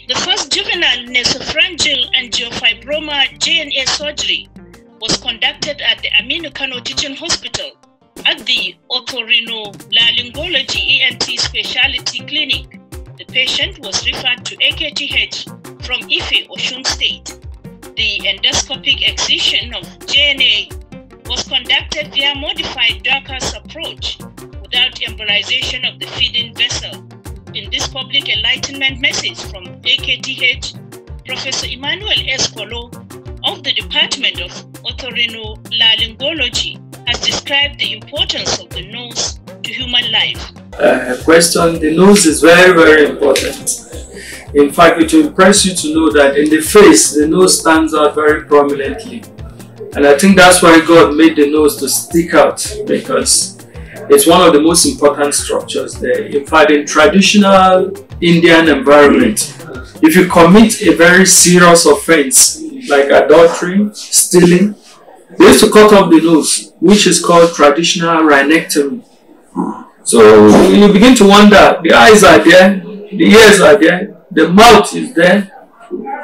The first juvenile nasopharyngeal angiofibroma JNA surgery was conducted at the Aminu Kano Teaching Hospital at the Otorhinolaryngology ENT Specialty Clinic. The patient was referred to AKTH from Ife, Osun State. The endoscopic excision of JNA was conducted via modified Dawkins approach without embolization of the feeding vessel. In this public enlightenment message from AKTH, Professor Emmanuel Kolo of the Department of Otorhinolaryngology has described the importance of the nose to human life. Question: the nose is very, very important. In fact, it will impress you to know that in the face, the nose stands out very prominently. And I think that's why God made the nose to stick out, because it's one of the most important structures there. In fact, in traditional Indian environment, if you commit a very serious offense like adultery, stealing, they used to cut off the nose, which is called traditional rhinectomy. So you begin to wonder, the eyes are there, the ears are there, the mouth is there.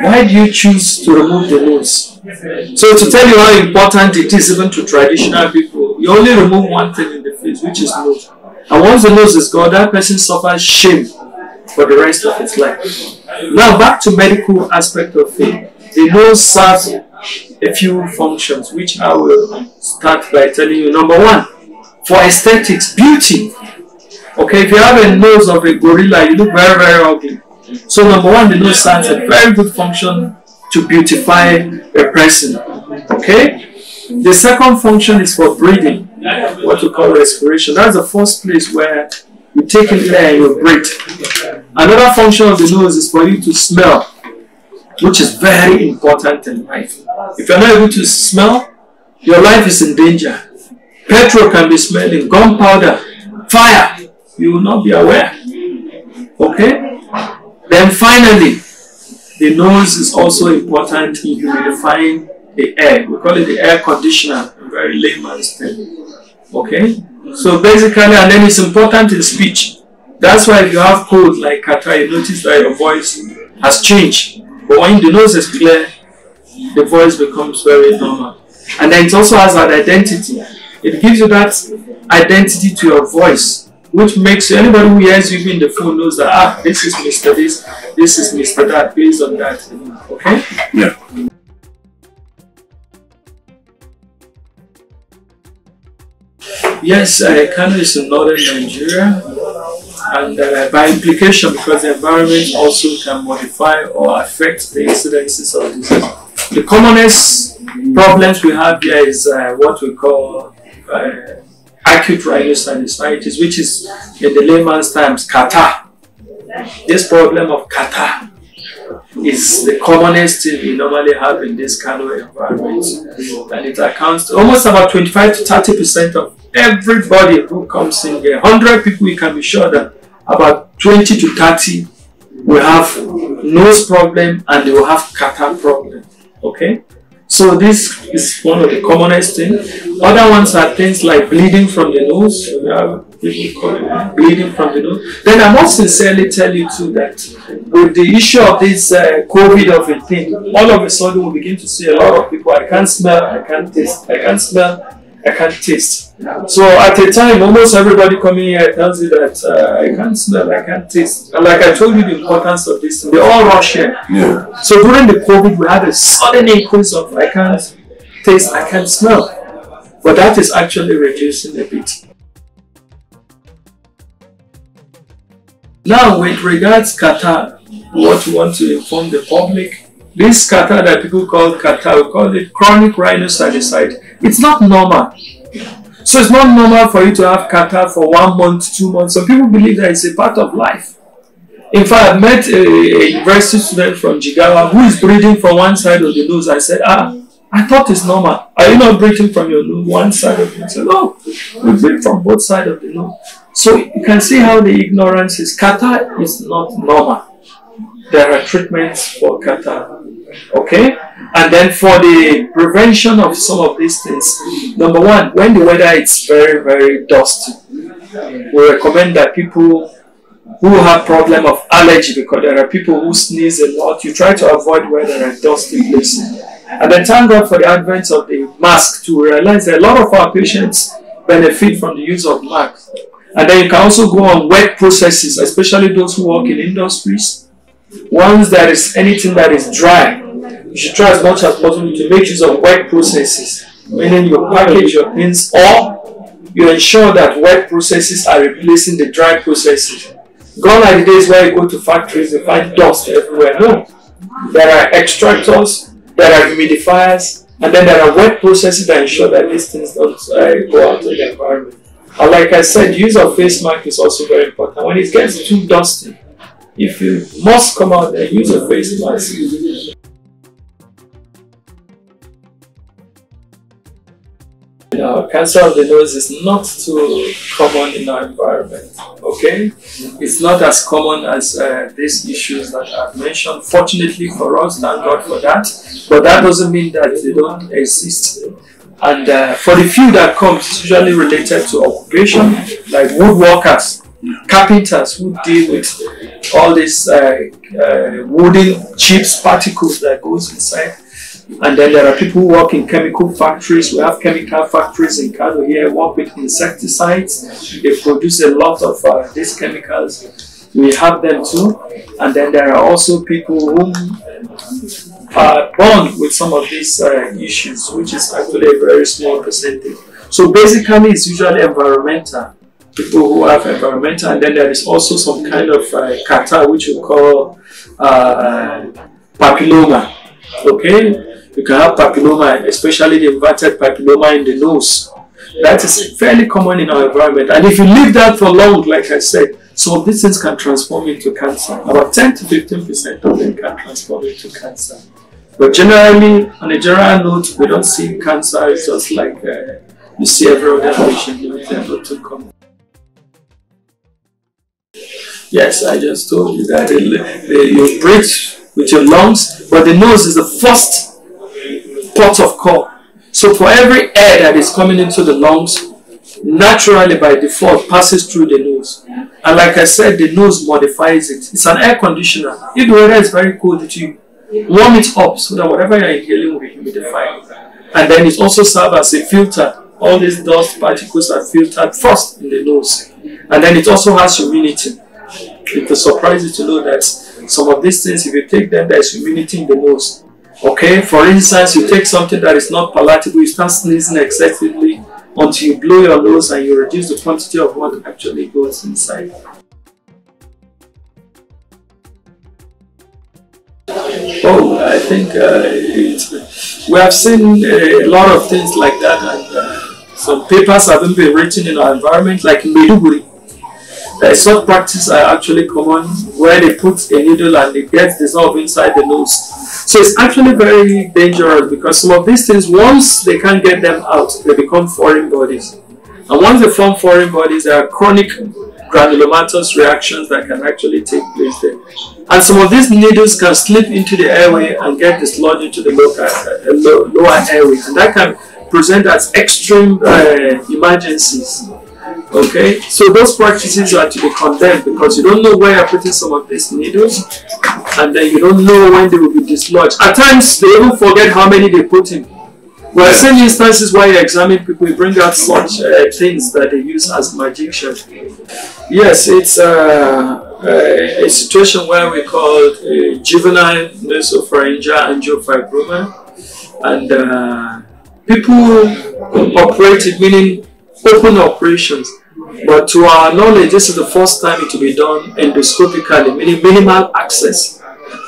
Why do you choose to remove the nose? So to tell you how important it is even to traditional people, you only remove one thing in the face, which is nose. And once the nose is gone, that person suffers shame for the rest of his life. Now back to medical aspect of it. The nose serves a few functions, which I will start by telling you. Number one, for aesthetics, beauty. Okay, if you have a nose of a gorilla, you look very, very ugly. So number one, the nose serves a very good function to beautify a person. Okay? The second function is for breathing, what we call respiration. That's the first place where you take in air and you breathe. Another function of the nose is for you to smell, which is very important in life. If you're not able to smell, your life is in danger. Petrol can be smelling, gunpowder, fire. You will not be aware. Okay? Then finally, the nose is also important in humidifying the air. We call it the air conditioner, a very layman's term. Okay? So basically, and then it's important in speech. That's why if you have cold like catarrh, you notice that your voice has changed. But when the nose is clear, the voice becomes very normal. And then it also has an identity. It gives you that identity to your voice, which makes anybody who hears you in the phone knows that, this is Mr. This is Mr. That, based on that. Okay? Yeah. Yes, Kano is in northern Nigeria, and by implication, because the environment also can modify or affect the incidences of disease. The commonest problems we have here is what we call acute rhinosinusitis, which is in the layman's terms catarrh. This problem of catarrh is the commonest thing we normally have in this kind of environment, and it accounts to almost about 25 to 30% of everybody who comes in here. 100 people, you can be sure that about 20 to 30 will have nose problem and they will have catarrh problem. Okay? So this is one of the commonest things. Other ones are things like bleeding from the nose. We have people call it bleeding from the nose. Then I must sincerely tell you too that with the issue of this COVID of a thing, all of a sudden we begin to see a lot of people, I can't smell, I can't taste, I can't smell, I can't taste. So at a time, almost everybody coming here tells you that I can't smell, I can't taste. And like I told you the importance of this, they all rush here. Yeah. So during the COVID, we had a sudden increase of I can't taste, I can't smell. But that is actually reducing a bit. Now, with regards catarrh, what we want to inform the public, this catarrh that people call catarrh, we call it chronic rhinosinusitis. It's not normal. So it's not normal for you to have catarrh for 1 month, 2 months. Some people believe that it's a part of life. In fact, I met a university student from Jigawa who is breathing from one side of the nose. I said, I thought it's normal. Are you not breathing from your nose, one side of the nose? He said, no, we breathe from both sides of the nose. So you can see how the ignorance is. Catarrh is not normal. There are treatments for catarrh. Okay? And then for the prevention of some of these things, number one, when the weather is very, very dusty, we recommend that people who have problem of allergy, because there are people who sneeze a lot. You try to avoid where there are dusty places. And then thank God for the advent of the mask to realize that a lot of our patients benefit from the use of masks. And then you can also go on wet processes, especially those who work in industries. Once there is anything that is dry, you should try as much as possible to make use of wet processes, meaning you package your things or you ensure that wet processes are replacing the dry processes. Gone are the days where you go to factories and find dust everywhere. No. There are extractors, there are humidifiers, and then there are wet processes that ensure that these things don't go out to the environment. And like I said, use of face mask is also very important. When it gets too dusty, if you must come out there, use a face mask. Cancer of the nose is not too common in our environment, okay? It's not as common as these issues that I've mentioned. Fortunately for us, thank God for that, but that doesn't mean that they don't exist. And for the few that come, it's usually related to occupation, like woodworkers, carpenters who deal with all these wooden chips, particles that goes inside. And then there are people who work in chemical factories. We have chemical factories in Kolo here, work with insecticides. They produce a lot of these chemicals. We have them too. And then there are also people who are born with some of these issues, which is actually a very small percentage. So basically, it's usually environmental. People who have environmental, and then there is also some kind of catarrh, which we call papilloma. Okay? You can have papilloma, especially the inverted papilloma in the nose. That is fairly common in our environment. And if you leave that for long, like I said, some of these things can transform into cancer. About 10 to 15% of them can transform into cancer. But generally, on a general note, we don't see cancer. It's just like you see every other patient with able to come. Yes, I just told you that you breathe with your lungs, but the nose is the first port of call. So for every air that is coming into the lungs, naturally by default passes through the nose. And like I said, the nose modifies it. It's an air conditioner. If the weather is very cold, it will warm it up so that whatever you're inhaling will be humidified. And then it also serves as a filter. All these dust particles are filtered first in the nose. And then it also has humidity. It will surprise you to know that some of these things, if you take them, there's humidity in the nose. Okay, for instance, you take something that is not palatable, you start sneezing excessively until you blow your nose and you reduce the quantity of what actually goes inside. Oh, I think we have seen a lot of things like that, and some papers haven't been written in our environment, like in Maiduguri. Such practices are actually common, where they put a needle and it gets dissolved inside the nose. So it's actually very dangerous, because some of these things, once they can't get them out, they become foreign bodies. And once they form foreign bodies, there are chronic granulomatous reactions that can actually take place there. And some of these needles can slip into the airway and get dislodged into the lower airway. And that can present as extreme emergencies. Okay, so those practices are to be condemned, because you don't know where you're putting some of these needles, and then you don't know when they will be dislodged. At times, they even forget how many they put in. Well, I've seen instances where you examine people, you bring out such things that they use as magician. Yes, it's a situation where we call juvenile nasopharyngeal angiofibroma, and people operate it, meaning open operations. But to our knowledge, this is the first time it will be done endoscopically, meaning minimal access,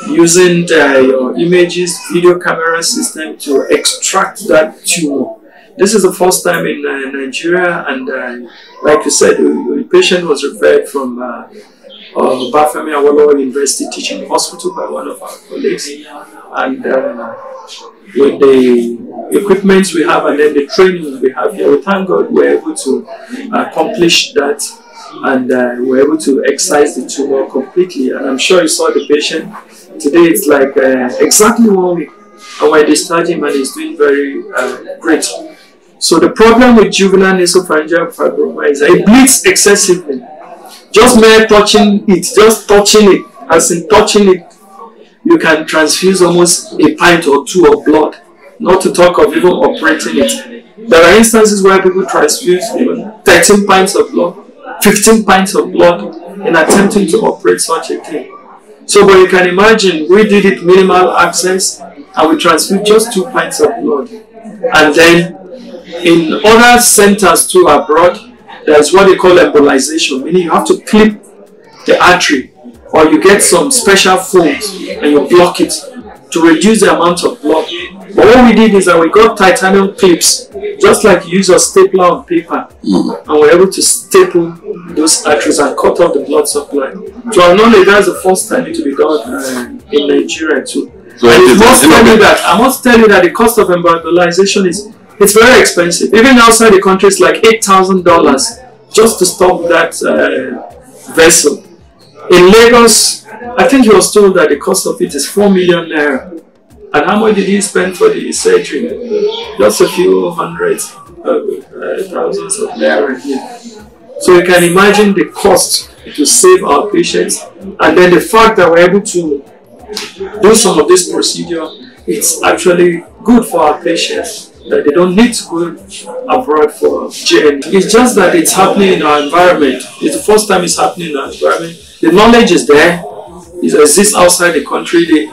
using your images, video camera system to extract that tumor. This is the first time in Nigeria, and like you said, the patient was referred from Bafemi Awolowo University Teaching Hospital by one of our colleagues, and with the equipment we have and then the training we have here, we thank God we're able to accomplish that, and we're able to excise the tumor completely. And I'm sure you saw the patient today. It's like exactly 1 week, and we're discharging him and he's doing very great. So the problem with juvenile nasopharyngeal fibroma is that it bleeds excessively. Just mere touching it, just touching it, as in touching it, you can transfuse almost a pint or two of blood, not to talk of even operating it. There are instances where people transfuse even 13 pints of blood, 15 pints of blood in attempting to operate such a thing. So, but you can imagine, we did it minimal access and we transfused just 2 pints of blood. And then in other centers too abroad, there's what they call embolization, meaning you have to clip the artery or you get some special foams and you block it to reduce the amount of blood. But what we did is that we got titanium clips, just like you use a stapler on paper, and we're able to staple those arteries and cut off the blood supply. To our knowledge, that's the first time it will be done in Nigeria too. So I must tell you that the cost of embolization it's very expensive. Even outside the country, it's like $8,000 just to stop that vessel. In Lagos, I think he was told that the cost of it is 4 million naira. And how much did he spend for the surgery? Just a few hundreds thousands of naira here. So you can imagine the cost to save our patients, and then the fact that we're able to do some of this procedure, it's actually good for our patients, that they don't need to go abroad for JNA. It's just that it's happening in our environment. It's the first time it's happening in our environment. The knowledge is there. It exists outside the country.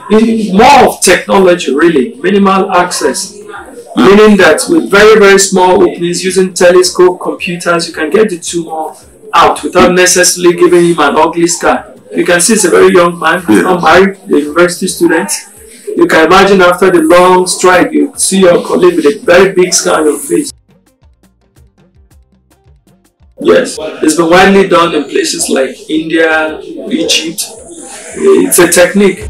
More of technology, really, minimal access. Meaning that with very, very small openings, using telescope, computers, you can get the tumor out without necessarily giving him an ugly scar. You can see it's a very young man, he's not married, a university student. You can imagine after the long strike, you see your colleague with a very big scar on your face. Yes, it's been widely done in places like India, Egypt. It's a technique.